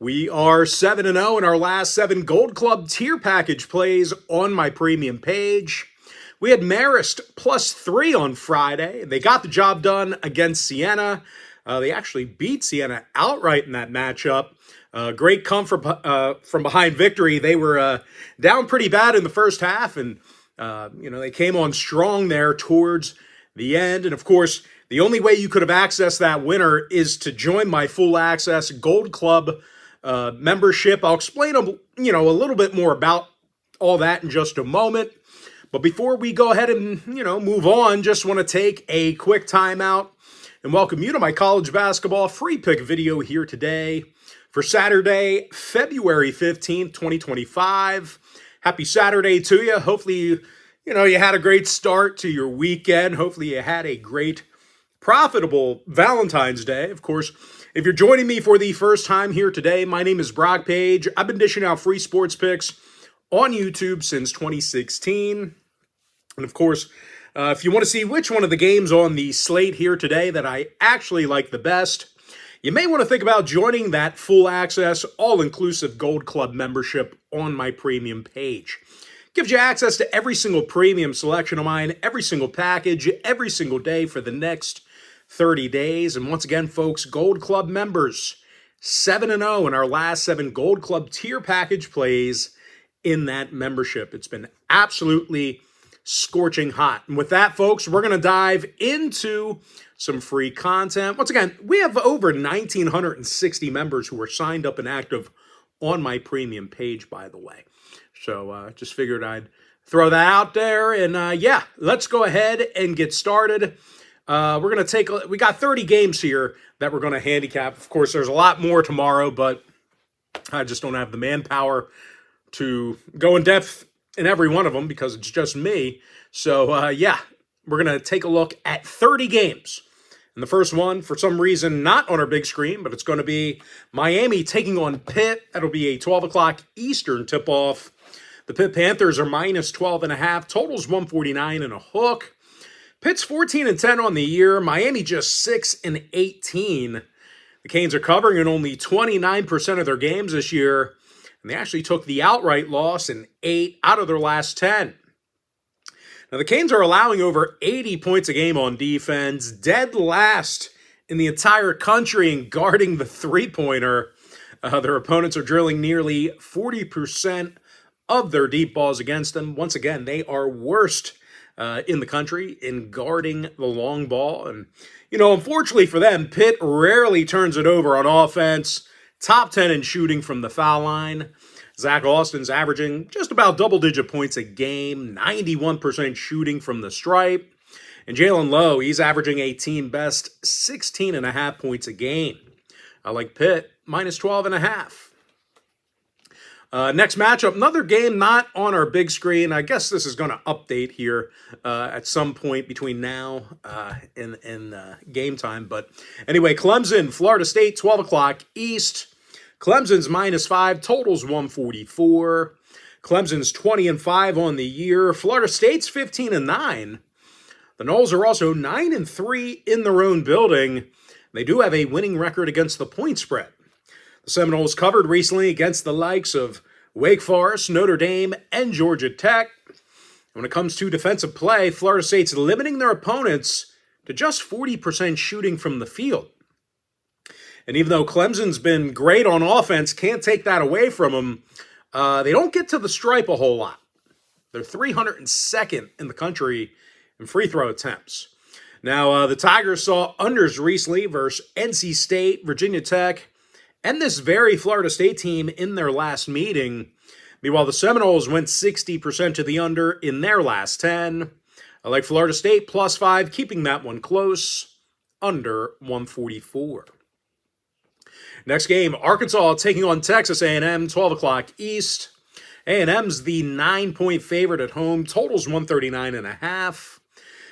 We are 7-0 in our last 7 Gold Club tier package plays on my premium page. We had Marist +3 on Friday. They got the job done against Siena. They actually beat Siena outright in that matchup. Great come from behind victory. They were down pretty bad in the first half, and they came on strong there towards the end. And of course, the only way you could have accessed that winner is to join my full access Gold Club membership. I'll explain a little bit more about all that in just a moment. But before we go ahead and move on, just want to take a quick time out and welcome you to my college basketball free pick video here today for Saturday, February 15th, 2025. Happy Saturday to you. Hopefully, you had a great start to your weekend. Hopefully you had a great, profitable Valentine's Day. Of course, if you're joining me for the first time here today, my name is Brock Page. I've been dishing out free sports picks on YouTube since 2016. And of course, if you want to see which one of the games on the slate here today that I actually like the best, you may want to think about joining that full access, all-inclusive Gold Club membership on my premium page. Gives you access to every single premium selection of mine, every single package, every single day for the next 30 days. And once again, folks, Gold Club members, 7-0 in our last 7 Gold Club tier package plays in that membership. It's been absolutely scorching hot. And with that, folks, we're going to dive into some free content. Once again, we have over 1,960 members who are signed up and active on my premium page, by the way. So just figured I'd throw that out there. And let's go ahead and get started. We're going to we got 30 games here that we're going to handicap. Of course, there's a lot more tomorrow, but I just don't have the manpower to go in depth in every one of them because it's just me. So we're going to take a look at 30 games. And the first one, for some reason, not on our big screen, but it's going to be Miami taking on Pitt. That'll be a 12 o'clock Eastern tip-off. The Pitt Panthers are -12.5. Total's 149 and a hook. Pitt's 14-10 on the year. Miami just 6-18. The Canes are covering in only 29% of their games this year. And they actually took the outright loss in 8 out of their last 10. Now, the Canes are allowing over 80 points a game on defense, dead last in the entire country in guarding the three-pointer. Their opponents are drilling nearly 40% of their deep balls against them. Once again, they are worst in the country in guarding the long ball. And, unfortunately for them, Pitt rarely turns it over on offense. Top 10 in shooting from the foul line. Zach Austin's averaging just about double-digit points a game, 91% shooting from the stripe. And Jalen Lowe, he's averaging a team-best 16.5 points a game. I like Pitt, -12.5. Next matchup, another game not on our big screen. I guess this is going to update here at some point between now and game time. But anyway, Clemson, Florida State, 12 o'clock East. Clemson's -5, totals 144. Clemson's 20-5 on the year. Florida State's 15-9. The Noles are also 9-3 in their own building. They do have a winning record against the point spread. The Seminoles covered recently against the likes of Wake Forest, Notre Dame, and Georgia Tech. When it comes to defensive play, Florida State's limiting their opponents to just 40% shooting from the field. And even though Clemson's been great on offense, can't take that away from them, they don't get to the stripe a whole lot. They're 302nd in the country in free throw attempts. Now, the Tigers saw unders recently versus NC State, Virginia Tech, and this very Florida State team in their last meeting. Meanwhile, the Seminoles went 60% to the under in their last 10. I like Florida State +5, keeping that one close, under 144. Next game, Arkansas taking on Texas A&M, 12 o'clock East. A&M's the 9-point favorite at home, totals 139.5.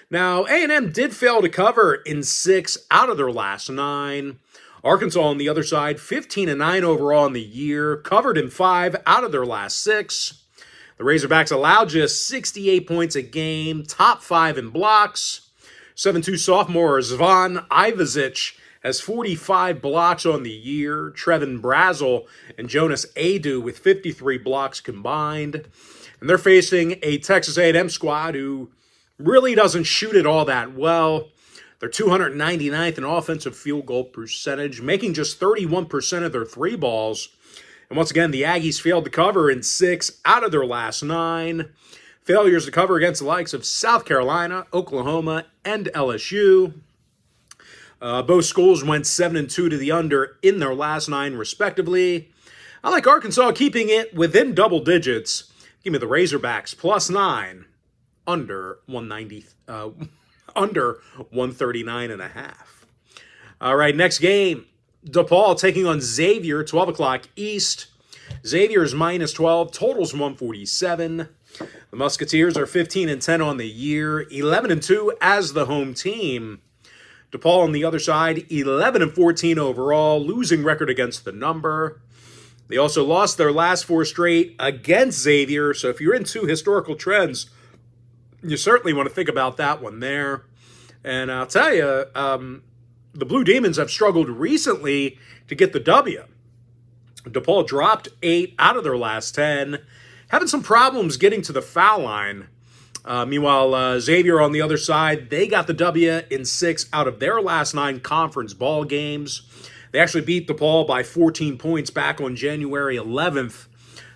Now, A&M did fail to cover in 6 out of their last 9. Arkansas on the other side, 15-9 overall in the year, covered in 5 out of their last 6. The Razorbacks allowed just 68 points a game, top 5 in blocks. 7'2" sophomore Zvan Ivazic has 45 blocks on the year. Trevin Brazel and Jonas Adu with 53 blocks combined. And they're facing a Texas A&M squad who really doesn't shoot it all that well. They're 299th in offensive field goal percentage, making just 31% of their three balls. And once again, the Aggies failed to cover in 6 out of their last 9. Failures to cover against the likes of South Carolina, Oklahoma, and LSU. Both schools went 7-2 to the under in their last 9, respectively. I like Arkansas keeping it within double digits. Give me the Razorbacks +9, under 190, under 139.5. All right, next game. DePaul taking on Xavier, 12 o'clock East. Xavier's -12, totals 147. The Musketeers are 15-10 on the year, 11-2 as the home team. DePaul on the other side, 11-14 overall, losing record against the number. They also lost their last 4 straight against Xavier, so if you're into historical trends, you certainly want to think about that one there. And I'll tell you, the Blue Demons have struggled recently to get the W. DePaul dropped 8 out of their last 10, having some problems getting to the foul line. Meanwhile, Xavier on the other side, they got the W in 6 out of their last 9 conference ball games. They actually beat DePaul by 14 points back on January 11th.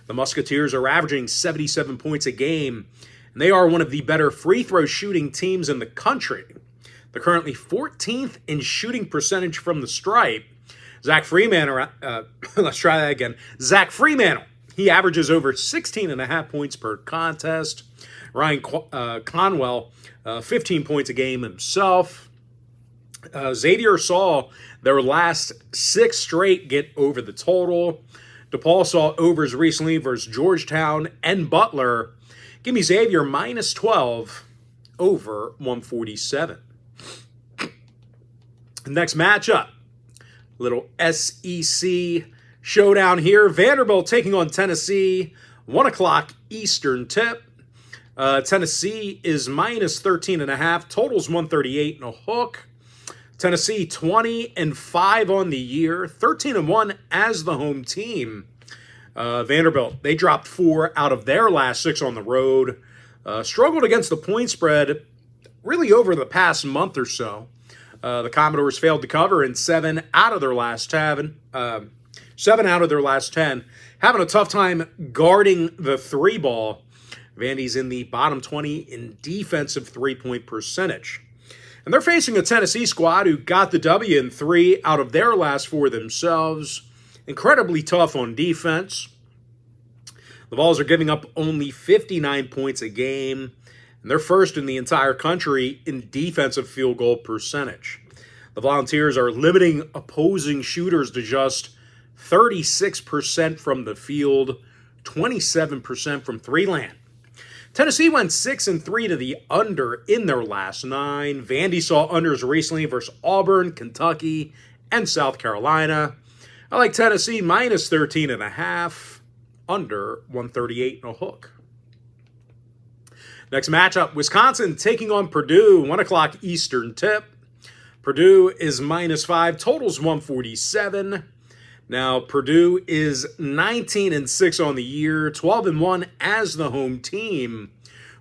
The Musketeers are averaging 77 points a game, and they are one of the better free throw shooting teams in the country. They're currently 14th in shooting percentage from the stripe. Zach Freemantle, let's try that again. Zach Freemantle, he averages over 16.5 points per contest. Ryan Conwell, 15 points a game himself. Xavier saw their last 6 straight get over the total. DePaul saw overs recently versus Georgetown and Butler. Give me Xavier -12 over 147. Next matchup, little SEC showdown here. Vanderbilt taking on Tennessee, 1 o'clock Eastern tip. Tennessee is -13.5, totals 138.5. Tennessee 20-5 on the year, 13-1 as the home team. Vanderbilt, they dropped 4 out of their last 6 on the road. Struggled against the point spread really over the past month or so. The Commodores failed to cover in 7 out of their last 10. 7 out of their last 10. Having a tough time guarding the 3 ball. Vandy's in the bottom 20 in defensive 3-point percentage. And they're facing a Tennessee squad who got the W in 3 out of their last 4 themselves. Incredibly tough on defense. The Vols are giving up only 59 points a game. And they're first in the entire country in defensive field goal percentage. The Volunteers are limiting opposing shooters to just 36% from the field, 27% from 3-land. Tennessee went 6-3 to the under in their last 9. Vandy saw unders recently versus Auburn, Kentucky, and South Carolina. I like Tennessee -13.5, under 138.5. Next matchup, Wisconsin taking on Purdue, 1 o'clock Eastern tip. Purdue is -5, totals 147. Now, Purdue is 19-6 on the year, 12-1 as the home team.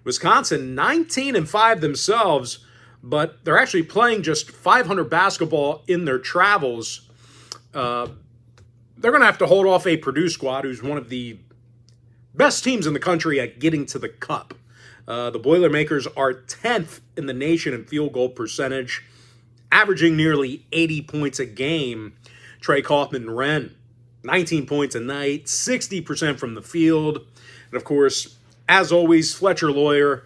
Wisconsin, 19-5 themselves, but they're actually playing just 500 basketball in their travels. They're going to have to hold off a Purdue squad who's one of the best teams in the country at getting to the cup. The Boilermakers are 10th in the nation in field goal percentage, averaging nearly 80 points a game. Trey Kaufman-Renn, 19 points a night, 60% from the field. And, of course, as always, Fletcher Lawyer,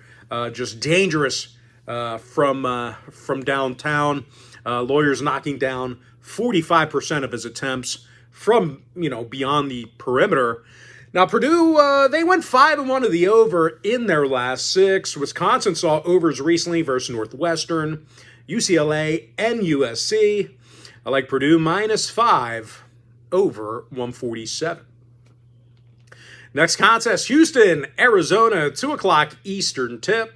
just dangerous from downtown. Lawyer's knocking down 45% of his attempts from, beyond the perimeter. Now, Purdue, they went 5-1 to the over in their last 6. Wisconsin saw overs recently versus Northwestern, UCLA, and USC. I like Purdue -5 over 147. Next contest, Houston, Arizona, 2 o'clock Eastern tip.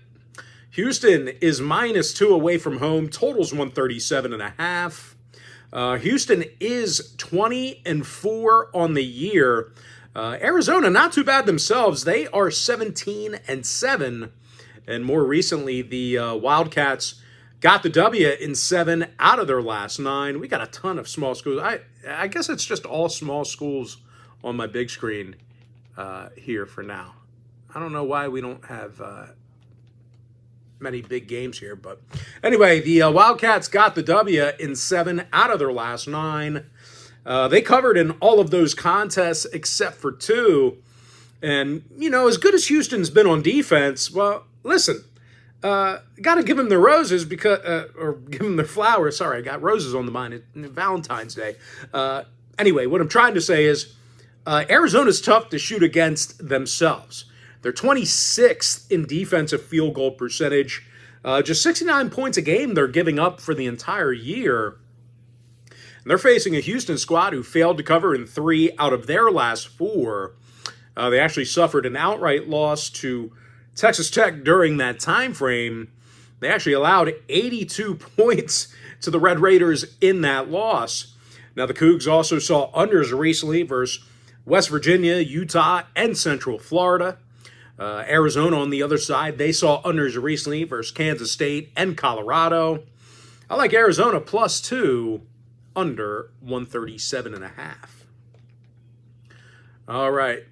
Houston is -2 away from home, totals 137.5. Houston is 20-4 on the year. Arizona, not too bad themselves. They are 17-7. And more recently, the Wildcats got the W in 7 out of their last 9. We got a ton of small schools. I guess it's just all small schools on my big screen here for now. I don't know why we don't have many big games here. But anyway, the Wildcats got the W in 7 out of their last 9. They covered in all of those contests except for 2. And, you know, as good as Houston's been on defense, well, listen, got to give them their roses because, or give them their flowers. Sorry, I got roses on the mind. It's Valentine's Day. Anyway, what I'm trying to say is Arizona's tough to shoot against themselves. They're 26th in defensive field goal percentage. Just 69 points a game they're giving up for the entire year. And they're facing a Houston squad who failed to cover in 3 out of their last 4. They actually suffered an outright loss to Texas Tech during that time frame. They actually allowed 82 points to the Red Raiders in that loss. Now, the Cougs also saw unders recently versus West Virginia, Utah, and Central Florida. Arizona on the other side, they saw unders recently versus Kansas State and Colorado. I like Arizona +2 under 137.5. All right.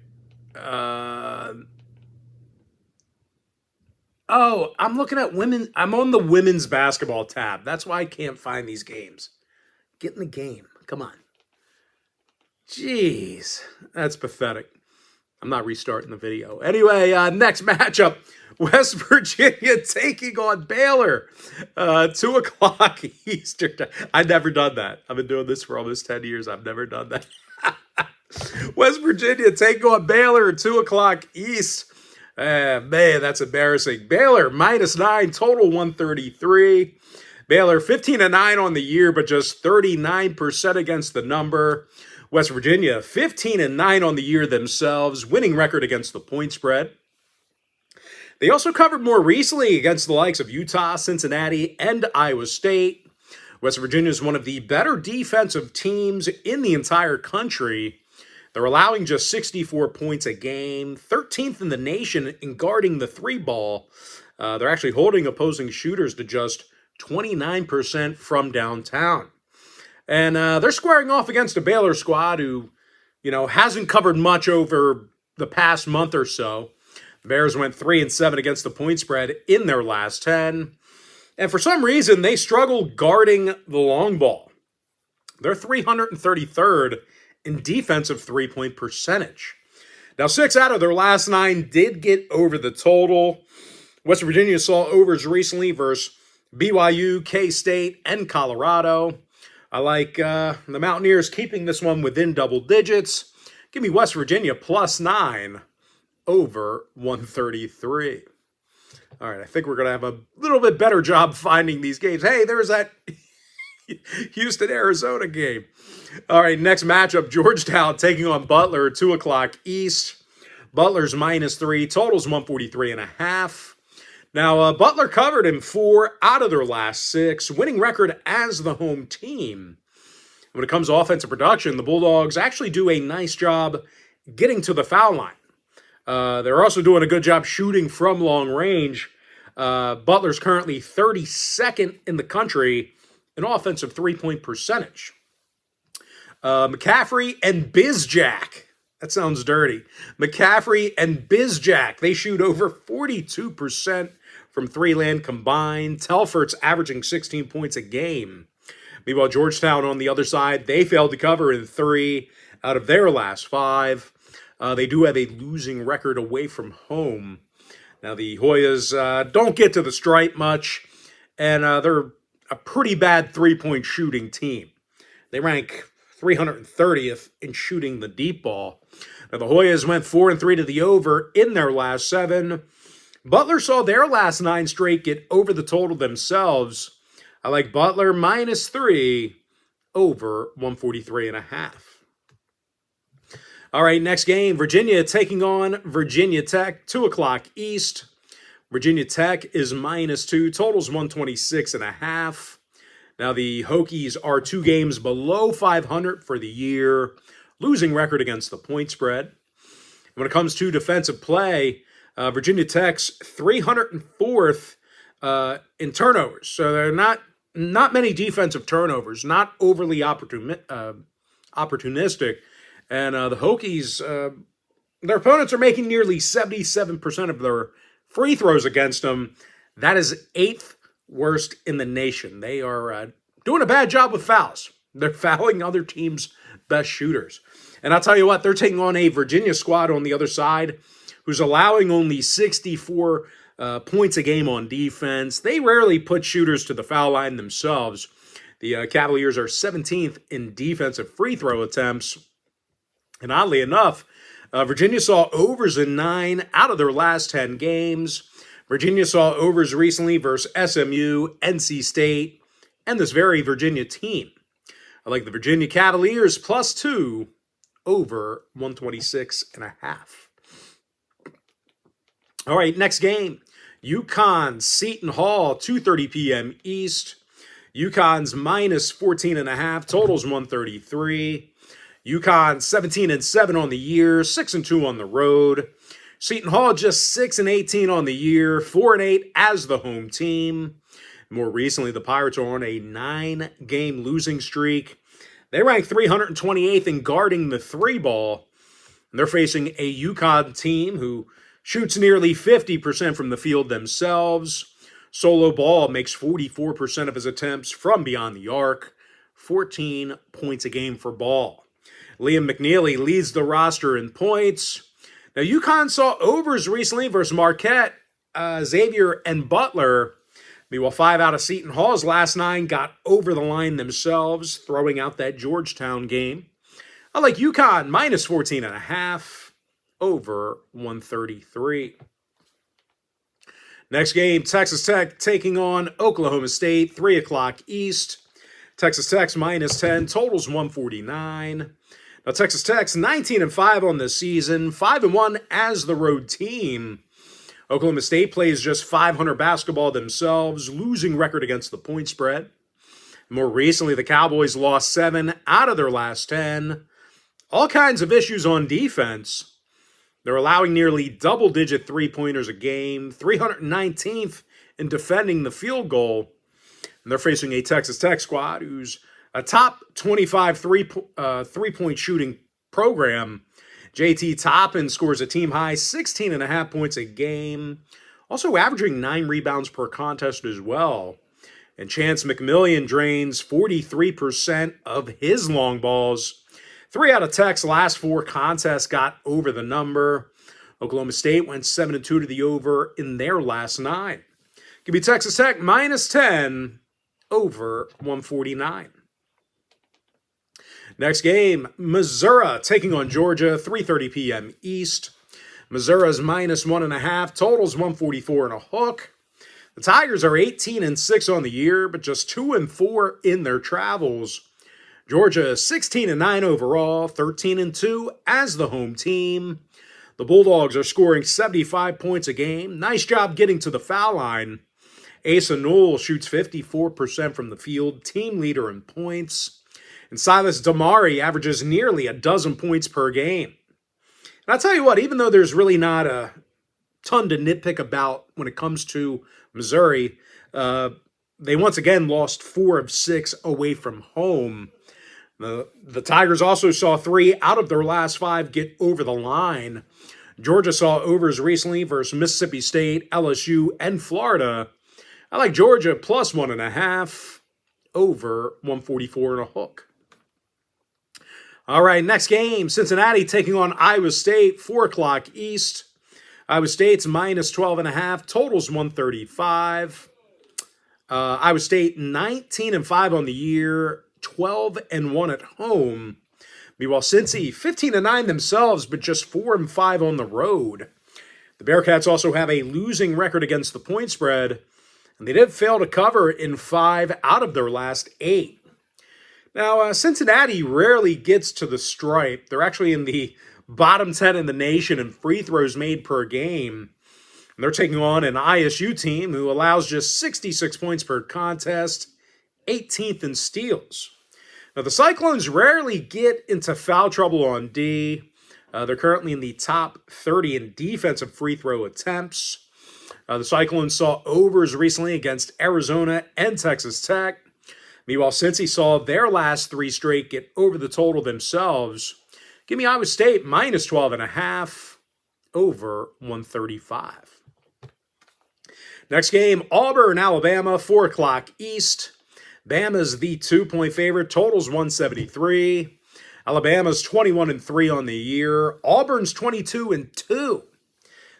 Oh, I'm looking at women. I'm on the women's basketball tab. That's why I can't find these games. Get in the game. Come on. Jeez, that's pathetic. I'm not restarting the video. Anyway, next matchup, West Virginia taking on Baylor. 2 o'clock Eastern time. I've never done that. I've been doing this for almost 10 years. I've never done that. West Virginia taking on Baylor at 2 o'clock East. Man, that's embarrassing. Baylor -9, total 133. Baylor 15-9 on the year, but just 39% against the number. West Virginia 15-9 on the year themselves, winning record against the point spread. They also covered more recently against the likes of Utah, Cincinnati, and Iowa State. West Virginia is one of the better defensive teams in the entire country. They're allowing just 64 points a game, 13th in the nation in guarding the 3 ball. They're actually holding opposing shooters to just 29% from downtown. And they're squaring off against a Baylor squad who, you know, hasn't covered much over the past month or so. The Bears went 3-7 against the point spread in their last 10. And for some reason, they struggled guarding the long ball. They're 333rd in defensive three-point percentage. Now, 6 out of their last 9 did get over the total. West Virginia saw overs recently versus BYU, K-State, and Colorado. I like the Mountaineers keeping this one within double digits. Give me West Virginia +9 over 133. All right, I think we're going to have a little bit better job finding these games. Hey, there's that Houston-Arizona game. All right, next matchup, Georgetown taking on Butler, 2 o'clock East. Butler's -3, totals 143.5. Now, Butler covered in 4 out of their last 6, winning record as the home team. When it comes to offensive production, the Bulldogs actually do a nice job getting to the foul line. They're also doing a good job shooting from long range. Butler's currently 32nd in the country in offensive three-point percentage. McCaffrey and Bizjack. That sounds dirty. McCaffrey and Bizjack. They shoot over 42% from 3-land combined. Telfort's averaging 16 points a game. Meanwhile, Georgetown on the other side, they failed to cover in 3 out of their last 5. They do have a losing record away from home. Now, the Hoyas don't get to the stripe much, and they're a pretty bad three-point shooting team. They rank 330th in shooting the deep ball. Now, the Hoyas went 4-3 to the over in their last 7. Butler saw their last 9 straight get over the total themselves. I like Butler -3 over 143.5. All right, next game, Virginia taking on Virginia Tech, 2 o'clock East. Virginia Tech is -2, totals 126.5. Now, the Hokies are 2 games below 500 for the year, losing record against the point spread. When it comes to defensive play, Virginia Tech's 304th in turnovers. So they're not many defensive turnovers, not overly opportunistic. And the Hokies, their opponents are making nearly 77% of their free throws against them. That is 8th worst in the nation. They are doing a bad job with fouls. They're fouling other teams' best shooters. And I'll tell you what, they're taking on a Virginia squad on the other side who's allowing only 64 points a game on defense. They rarely put shooters to the foul line themselves. The Cavaliers are 17th in defensive free throw attempts. And oddly enough, Virginia saw overs in 9 out of their last 10 games. Virginia saw overs recently versus SMU, NC State, and this very Virginia team. I like the Virginia Cavaliers +2 over 126.5. All right, next game. UConn, Seton Hall, 2:30 p.m. East. UConn's -14.5, totals 133. UConn 17-7 on the year, 6-2 on the road. Seton Hall just 6-18 on the year, 4-8 as the home team. More recently, the Pirates are on a 9-game losing streak. They rank 328th in guarding the 3-ball. And they're facing a UConn team who shoots nearly 50% from the field themselves. Solo Ball makes 44% of his attempts from beyond the arc, 14 points a game for Ball. Liam McNeely leads the roster in points. Now, UConn saw overs recently versus Marquette, Xavier, and Butler. Meanwhile, 5 out of Seton Hall's last 9 got over the line themselves, throwing out that Georgetown game. I like UConn -14.5 over 133. Next game, Texas Tech taking on Oklahoma State, 3 o'clock East. Texas Tech's -10, totals 149. Now, Texas Tech's 19-5 on the season, 5-1 as the road team. Oklahoma State plays just 500 basketball themselves, losing record against the point spread. More recently, the Cowboys lost 7 out of their last 10. All kinds of issues on defense. They're allowing nearly double-digit three-pointers a game, 319th in defending the field goal. And they're facing a Texas Tech squad who's a top 25 three-point shooting program. JT Toppin scores a team-high 16.5 points a game, also averaging 9 rebounds per contest as well. And Chance McMillian drains 43% of his long balls. 3 out of Tech's last 4 contests got over the number. Oklahoma State went 7-2 to the over in their last 9. Give me Texas Tech -10 over 149. Next game, Missouri taking on Georgia, 3:30 p.m. East. Missouri's -1.5, totals 144 and a hook. The Tigers are 18-6 on the year, but just 2-4 in their travels. Georgia 16-9 overall, 13-2 as the home team. The Bulldogs are scoring 75 points a game. Nice job getting to the foul line. Asa Newell shoots 54% from the field, team leader in points. And Silas Damari averages nearly a dozen points per game. And I'll tell you what, even though there's really not a ton to nitpick about when it comes to Missouri, they once again lost 4 of 6 away from home. The Tigers also saw 3 out of their last 5 get over the line. Georgia saw overs recently versus Mississippi State, LSU, and Florida. I like Georgia +1.5 over 144 and a hook. All right, next game, Cincinnati taking on Iowa State, 4 o'clock East. Iowa State's -12.5, totals 135. Iowa State 19-5 on the year, 12-1 at home. Meanwhile, Cincy 15-9 themselves, but just 4-5 on the road. The Bearcats also have a losing record against the point spread, and they did fail to cover in 5 out of their last 8. Now, Cincinnati rarely gets to the stripe. They're actually in the bottom 10 in the nation in free throws made per game. And they're taking on an ISU team who allows just 66 points per contest, 18th in steals. Now, the Cyclones rarely get into foul trouble on D. They're currently in the top 30 in defensive free throw attempts. The Cyclones saw overs recently against Arizona and Texas Tech. Meanwhile, Cincy saw their last 3 straight get over the total themselves. Give me Iowa State minus 12.5 over 135. Next game, Auburn, Alabama, 4 o'clock East. Bama's the 2-point favorite. Total's 173. Alabama's 21-3 on the year. Auburn's 22-2.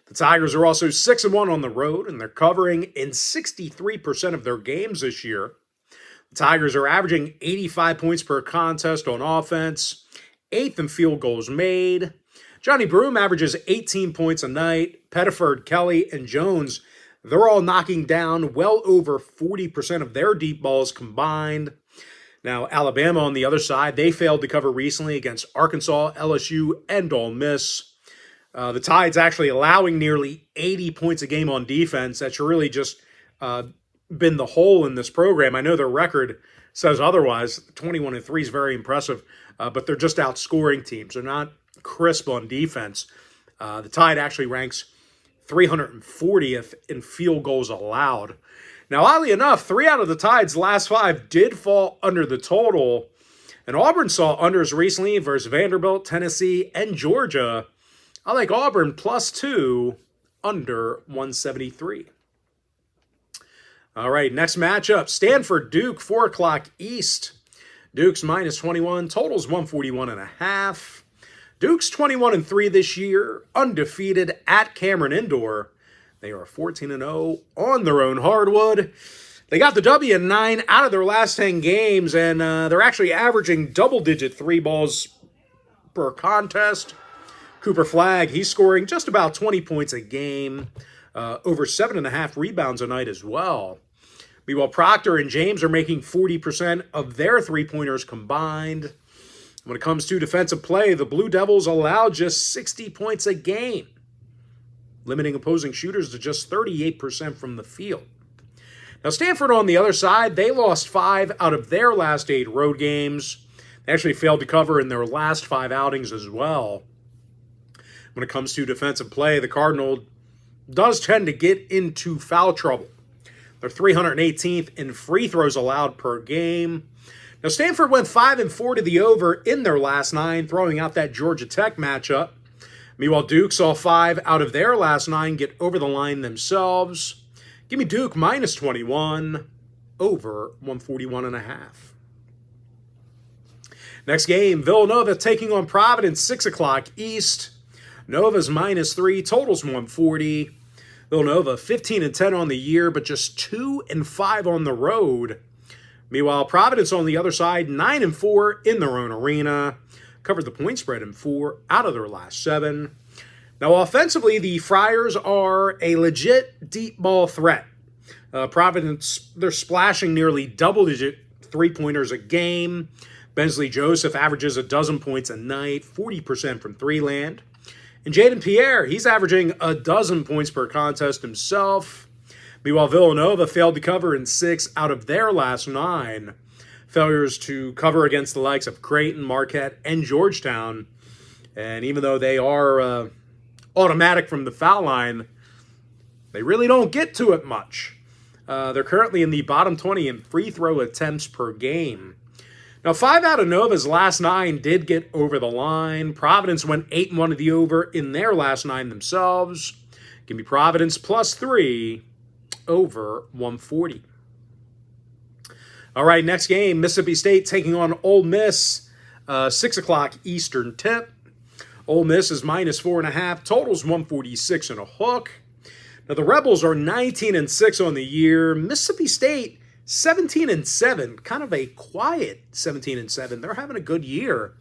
The Tigers are also 6-1 on the road, and they're covering in 63% of their games this year. The Tigers are averaging 85 points per contest on offense, 8th in field goals made. Johnny Broom averages 18 points a night. Pettiford, Kelly, and Jones, they're all knocking down well over 40% of their deep balls combined. Now, Alabama on the other side, they failed to cover recently against Arkansas, LSU, and Ole Miss. The Tide's actually allowing nearly 80 points a game on defense. That's really just been the hole in this program. I know their record says otherwise. 21-3 is very impressive, but they're just outscoring teams. They're not crisp on defense. The Tide actually ranks 340th in field goals allowed. Now, oddly enough, 3 out of the Tide's last 5 did fall under the total, and Auburn saw unders recently versus Vanderbilt, Tennessee, and Georgia. I like Auburn +2 under 173. All right, next matchup, Stanford, Duke, 4 o'clock East. Duke's minus 21, totals 141.5. Duke's 21-3 this year, undefeated at Cameron Indoor. They are 14-0 on their own hardwood. They got the W in 9 out of their last 10 games, and they're actually averaging double-digit 3 balls per contest. Cooper Flagg, he's scoring just about 20 points a game, over 7.5 rebounds a night as well. Meanwhile, Proctor and James are making 40% of their three-pointers combined. When it comes to defensive play, the Blue Devils allow just 60 points a game, limiting opposing shooters to just 38% from the field. Now, Stanford on the other side, they lost 5 out of their last 8 road games. They actually failed to cover in their last 5 outings as well. When it comes to defensive play, the Cardinal does tend to get into foul trouble. They're 318th in free throws allowed per game. Now, Stanford went 5-4 to the over in their last 9, throwing out that Georgia Tech matchup. Meanwhile, Duke saw 5 out of their last 9 get over the line themselves. Give me Duke minus 21 over 141.5. Next game, Villanova taking on Providence, 6 o'clock East. Nova's minus 3, totals 140. Villanova 15-10 on the year, but just 2-5 on the road. Meanwhile, Providence on the other side, 9-4 in their own arena. Covered the point spread in 4 out of their last 7. Now, offensively, the Friars are a legit deep ball threat. Providence, they're splashing nearly double-digit three-pointers a game. Bensley Joseph averages 12 points a night, 40% from three-land. And Jaden Pierre, he's averaging 12 points per contest himself. Meanwhile, Villanova failed to cover in 6 out of their last 9. Failures to cover against the likes of Creighton, Marquette, and Georgetown. And even though they are automatic from the foul line, they really don't get to it much. They're currently in the bottom 20 in free throw attempts per game. Now, 5 out of Nova's last 9 did get over the line. Providence went 8-1 to the over in their last 9 themselves. Give me Providence +3 over 140. All right, next game, Mississippi State taking on Ole Miss, 6 o'clock Eastern tip. Ole Miss is minus 4.5, totals 146 and a hook. Now, the Rebels are 19-6 on the year. Mississippi State, 17-7, kind of a quiet 17-7. They're having a good year.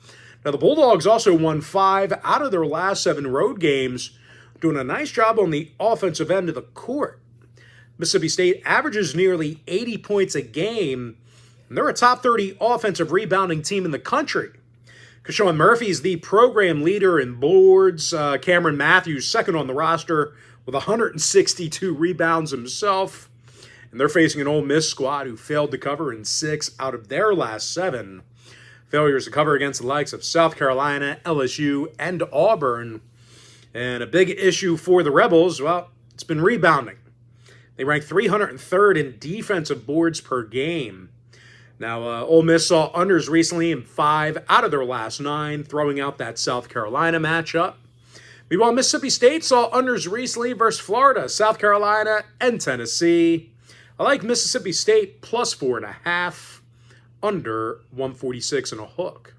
Now, the Bulldogs also won 5 out of their last 7 road games, doing a nice job on the offensive end of the court. Mississippi State averages nearly 80 points a game, and they're a top 30 offensive rebounding team in the country. Keshawn Murphy's the program leader in boards. Cameron Matthews, second on the roster with 162 rebounds himself. And And they're facing an Ole Miss squad who failed to cover in 6 out of their last 7. Failures to cover against the likes of South Carolina, LSU, and Auburn. And a big issue for the Rebels, well, it's been rebounding. They rank 303rd in defensive boards per game. Now, Ole Miss saw unders recently in 5 out of their last 9, throwing out that South Carolina matchup. Meanwhile, Mississippi State saw unders recently versus Florida, South Carolina, and Tennessee. I like Mississippi State plus 4.5, under 146 and a hook.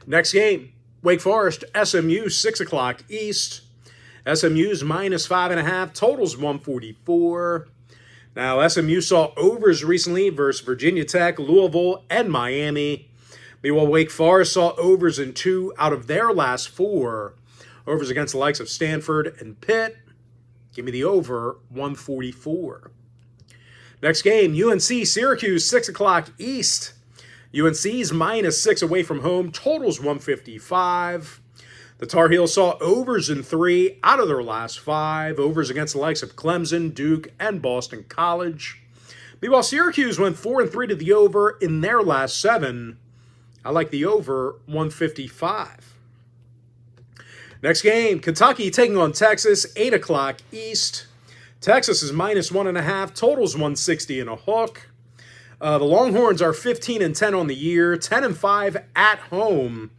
Next game, Wake Forest, SMU, 6 o'clock East. SMU's minus 5.5, totals 144. Now, SMU saw overs recently versus Virginia Tech, Louisville, and Miami. Meanwhile, Wake Forest saw overs in 2 out of their last 4. Overs against the likes of Stanford and Pitt. Give me the over, 144. Next game, UNC-Syracuse, 6 o'clock East. UNC's minus 6 away from home, totals 155. The Tar Heels saw overs in 3 out of their last 5. Overs against the likes of Clemson, Duke, and Boston College. Meanwhile, Syracuse went 4-3 to the over in their last 7. I like the over, 155. Next game, Kentucky taking on Texas, 8 o'clock East. Texas is minus 1.5, totals 160 and a hook. The Longhorns are 15-10 on the year, 10-5 at home.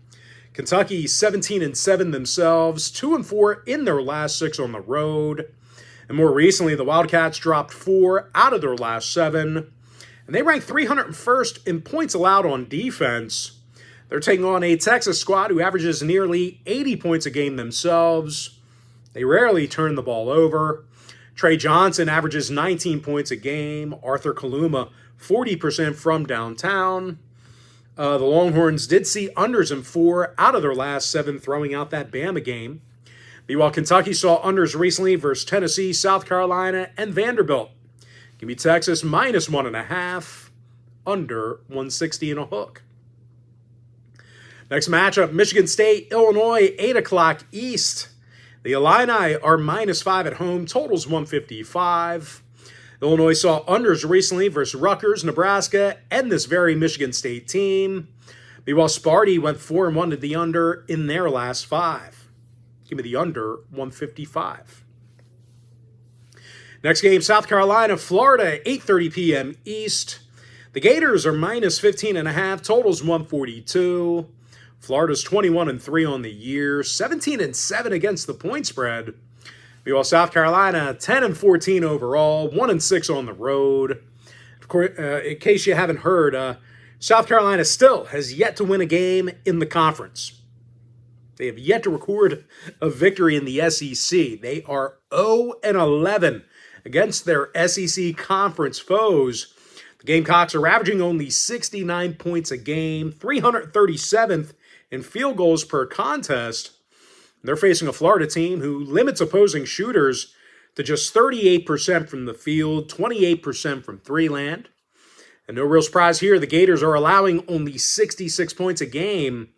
Kentucky 17-7 themselves, 2-4 in their last 6 on the road. And more recently, the Wildcats dropped 4 out of their last 7. And they rank 301st in points allowed on defense. They're taking on a Texas squad who averages nearly 80 points a game themselves. They rarely turn the ball over. Trey Johnson averages 19 points a game. Arthur Kaluma, 40% from downtown. The Longhorns did see unders in 4 out of their last 7, throwing out that Bama game. Meanwhile, Kentucky saw unders recently versus Tennessee, South Carolina, and Vanderbilt. Give me Texas minus 1.5, under 160 and a hook. Next matchup, Michigan State, Illinois, 8 o'clock East. The Illini are minus 5 at home, totals 155. Illinois saw unders recently versus Rutgers, Nebraska, and this very Michigan State team. Meanwhile, Sparty went 4-1 to the under in their last 5. Give me the under, 155. Next game, South Carolina, Florida, 8:30 p.m. East. The Gators are minus 15.5, totals 142. Florida's 21-3 on the year, 17-7 against the point spread. Meanwhile, South Carolina, 10-14 overall, 1-6 on the road. Of course, in case you haven't heard, South Carolina still has yet to win a game in the conference. They have yet to record a victory in the SEC. They are 0-11 against their SEC conference foes. The Gamecocks are averaging only 69 points a game, 337th in field goals per contest. They're facing a Florida team who limits opposing shooters to just 38% from the field, 28% from three-land. And no real surprise here, the Gators are allowing only 66 points a game.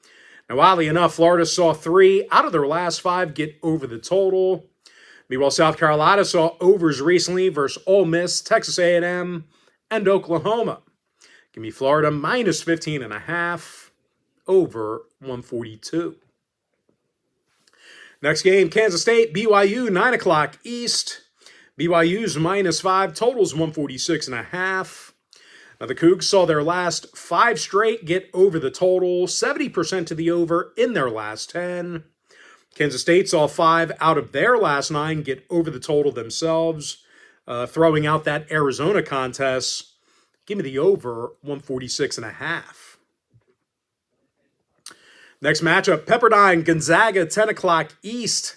Now, oddly enough, Florida saw 3 out of their last 5 get over the total. Meanwhile, South Carolina saw overs recently versus Ole Miss, Texas A&M, and Oklahoma. Give me Florida minus 15.5, over 142. Next game, Kansas State, BYU, 9 o'clock East. BYU's minus 5, totals 146.5. Now, the Cougs saw their last 5 straight get over the total, 70% to the over in their last 10. Kansas State saw 5 out of their last 9 get over the total themselves, throwing out that Arizona contest. Give me the over, 146.5. Next matchup, Pepperdine, Gonzaga, 10 o'clock East.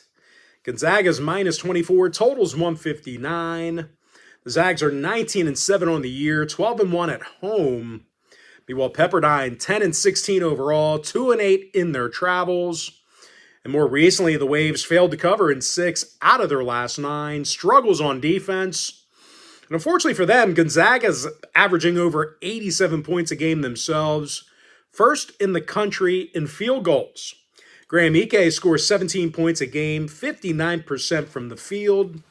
Gonzaga's minus 24, totals 159. The Zags are 19-7 on the year, 12-1 at home. Meanwhile, Pepperdine, 10-16 overall, 2-8 in their travels. And more recently, the Waves failed to cover in 6 out of their last 9. Struggles on defense. And unfortunately for them, Gonzaga's averaging over 87 points a game themselves. First in the country in field goals. Graham Ike scores 17 points a game, 59% from the field.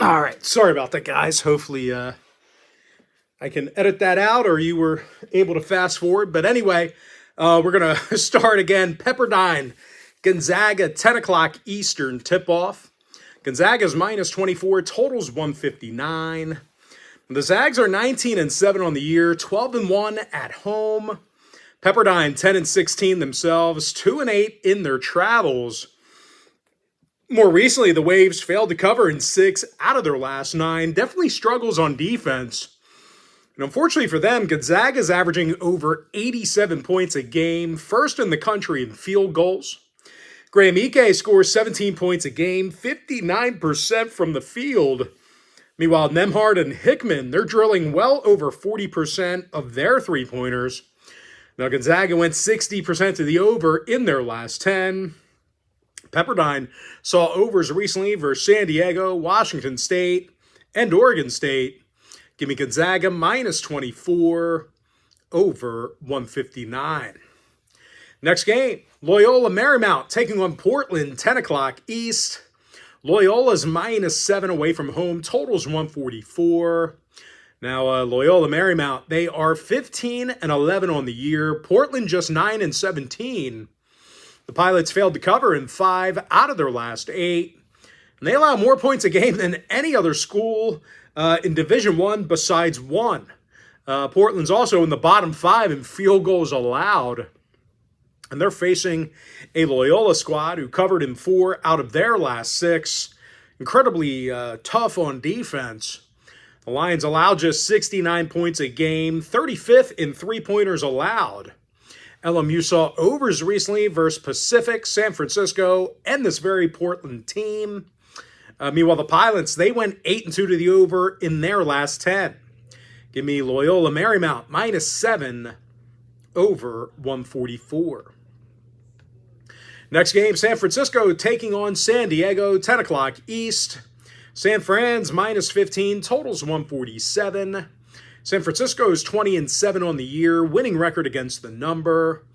All right, sorry about that, guys. Hopefully I can edit that out, or you were able to fast forward. But anyway, we're going to start again. Pepperdine, Gonzaga, 10 o'clock Eastern tip-off. Gonzaga's minus 24, totals 159. The Zags are 19-7 on the year, 12-1 at home. Pepperdine 10-16 themselves, 2-8 in their travels. More recently, the Waves failed to cover in 6 out of their last 9. Definitely struggles on defense. And unfortunately for them, Gonzaga's averaging over 87 points a game, first in the country in field goals. Graham Ike scores 17 points a game, 59% from the field. Meanwhile, Nemhard and Hickman, they're drilling well over 40% of their three-pointers. Now, Gonzaga went 60% to the over in their last 10. Pepperdine saw overs recently versus San Diego, Washington State, and Oregon State. Give me Gonzaga minus 24 over 159. Next game, Loyola Marymount taking on Portland, 10 o'clock East. Loyola's minus 7 away from home, totals 144. Now, Loyola Marymount, they are 15-11 on the year. Portland just 9-17. The Pilots failed to cover in 5 out of their last 8. And they allow more points a game than any other school in Division I besides one. Portland's also in the bottom 5 in field goals allowed. And they're facing a Loyola squad who covered in 4 out of their last 6. Incredibly tough on defense. The Lions allowed just 69 points a game, 35th in three-pointers allowed. LMU saw overs recently versus Pacific, San Francisco, and this very Portland team. Meanwhile, the Pilots, they went 8-2 to the over in their last 10. Give me Loyola Marymount minus 7 over 144. Next game, San Francisco taking on San Diego, 10 o'clock East. San Fran's minus 15, totals 147. San Francisco's 20-7 on the year, winning record against the number.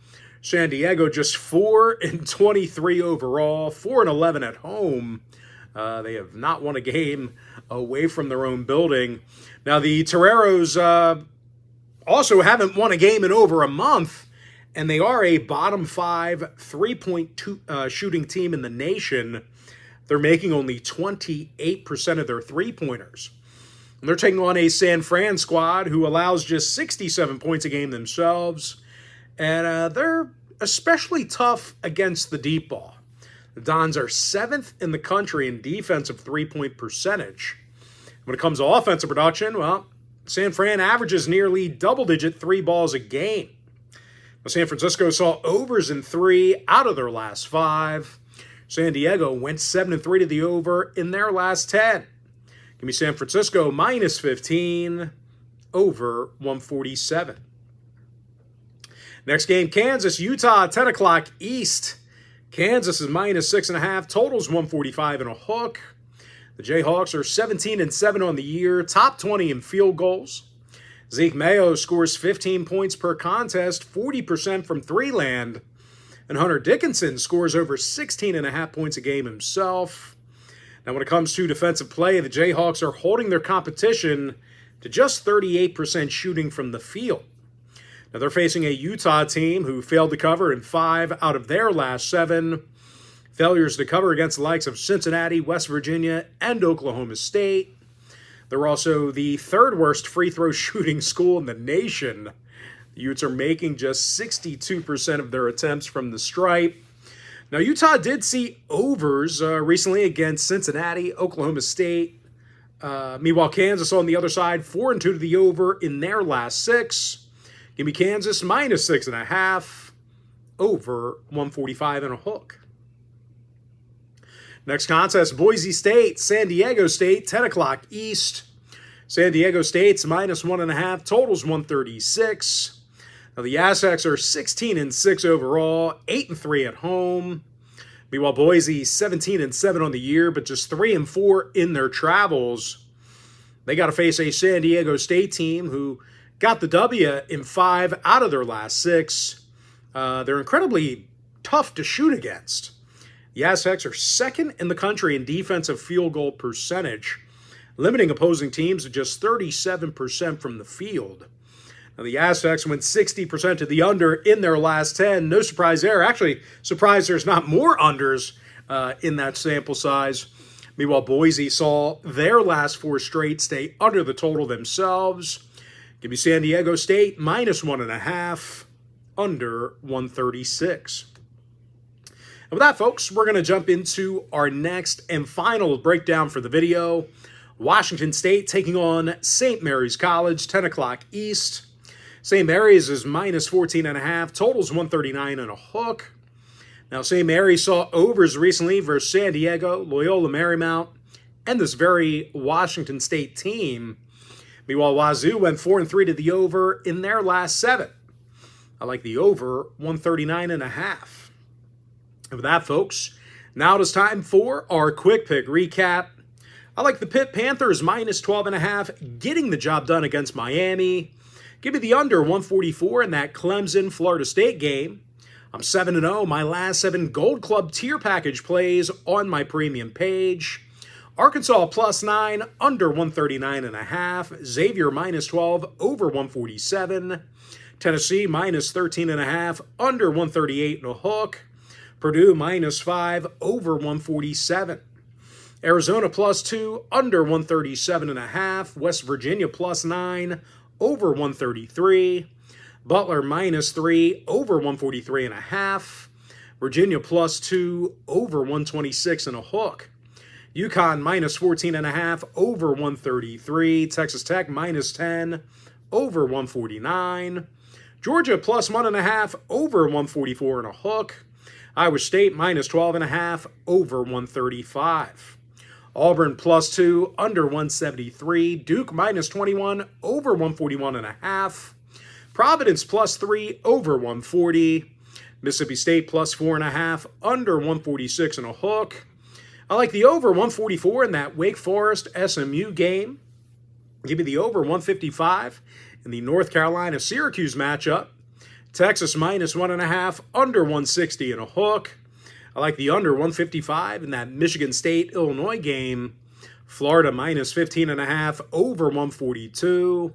San Diego just 4-23 overall, 4-11 at home. They have not won a game away from their own building. Now, the Toreros also haven't won a game in over a month, and they are a bottom 5 3-point shooting team in the nation. They're making only 28% of their three-pointers. And they're taking on a San Fran squad who allows just 67 points a game themselves. And they're especially tough against the deep ball. The Dons are 7th in the country in defensive three-point percentage. When it comes to offensive production, well, San Fran averages nearly double-digit 3 balls a game. San Francisco saw overs in 3 out of their last 5. San Diego went 7-3 to the over in their last 10. Give me San Francisco minus 15 over 147. Next game, Kansas, Utah, 10 o'clock East. Kansas is minus 6.5, totals 145 and a hook. The Jayhawks are 17-7 on the year, top 20 in field goals. Zeke Mayo scores 15 points per contest, 40% from three-land. And Hunter Dickinson scores over 16.5 points a game himself. Now, when it comes to defensive play, the Jayhawks are holding their competition to just 38% shooting from the field. Now, they're facing a Utah team who failed to cover in 5 out of their last 7. Failures to cover against the likes of Cincinnati, West Virginia, and Oklahoma State. They're also the 3rd worst free throw shooting school in the nation. The Utes are making just 62% of their attempts from the stripe. Now, Utah did see overs recently against Cincinnati, Oklahoma State. Meanwhile, Kansas on the other side, 4-2 to the over in their last 6. Give me Kansas minus 6.5 over 145 and a hook. Next contest, Boise State, San Diego State, 10 o'clock East. San Diego State's minus 1.5, totals 136. Now, the Aztecs are 16-6 overall, 8-3 at home. Meanwhile, Boise 17-7 on the year, but just 3-4 in their travels. They got to face a San Diego State team who got the W in 5 out of their last 6. They're incredibly tough to shoot against. The Aztecs are 2nd in the country in defensive field goal percentage. limiting opposing teams to just 37% from the field. Now, the Aztecs went 60% to the under in their last 10. No surprise there. Actually, surprised there's not more unders in that sample size. Meanwhile, Boise saw their last 4 straight stay under the total themselves. Give me San Diego State -1.5, under 136. And with that, folks, we're going to jump into our next and final breakdown for the video. Washington State taking on St. Mary's College, 10 o'clock East. St. Mary's is -14.5, totals 139 and a hook. Now, St. Mary's saw overs recently versus San Diego, Loyola Marymount, and this very Washington State team. Meanwhile, WAZZU went 4-3 to the over in their last 7. I like the over 139.5. And with that, folks, now it is time for our quick pick recap. I like the Pitt Panthers -12.5, getting the job done against Miami. Give me the under 144 in that Clemson-Florida State game. I'm 7-0. My last 7 Gold Club tier package plays on my premium page. Arkansas +9, under 139.5. Xavier -12, over 147. Tennessee -13.5, under 138 and a hook. Purdue -5, over 147. Arizona +2, under 137.5. West Virginia +9, over 133. Butler -3, over 143.5. Virginia +2, over 126 and a hook. UCONN -14.5, over 133. Texas Tech -10, over 149. Georgia +1.5, over 144 and a hook. Iowa State -12.5, over 135. Auburn +2, under 173. Duke -21, over 141.5. Providence +3, over 140. Mississippi State +4.5, under 146 and a hook. I like the over 144 in that Wake Forest SMU game. Give me the over 155 in the North Carolina-Syracuse matchup. Texas -1.5, under 160 and a hook. I like the under 155 in that Michigan State-Illinois game. Florida -15.5, over 142.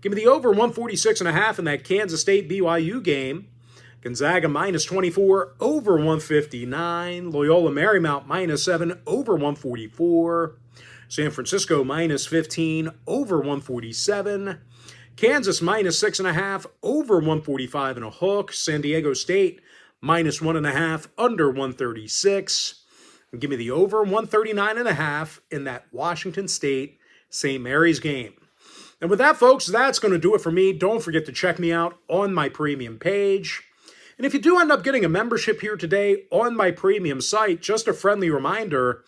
Give me the over 146.5 in that Kansas State-BYU game. Gonzaga -24, over 159. Loyola Marymount -7, over 144. San Francisco -15, over 147. Kansas -6.5, over 145 and a hook. San Diego State -1.5, under 136. And give me the over 139.5 in that Washington State St. Mary's game. And with that, folks, that's going to do it for me. Don't forget to check me out on my premium page. And if you do end up getting a membership here today on my premium site, just a friendly reminder,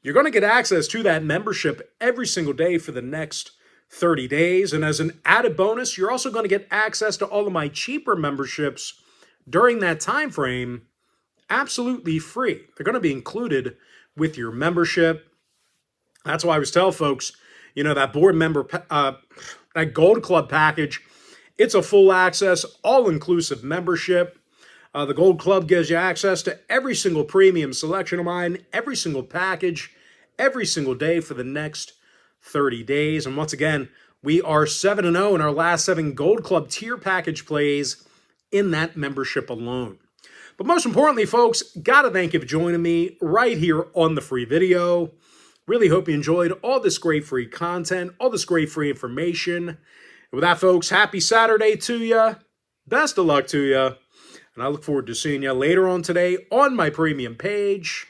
you're going to get access to that membership every single day for the next 30 days. And as an added bonus, you're also going to get access to all of my cheaper memberships during that time frame, absolutely free. They're going to be included with your membership. That's why I always tell folks, you know, that board member, that Gold Club package, it's a full access, all-inclusive membership. The Gold Club gives you access to every single premium selection of mine, every single package, every single day for the next 30 days. And once again, we are 7-0 in our last 7 Gold Club tier package plays in that membership alone. But most importantly, folks, gotta thank you for joining me right here on the free video. Really hope you enjoyed all this great free content, all this great free information. And with that, folks, happy Saturday to you. Best of luck to you. And I look forward to seeing you later on today on my premium page.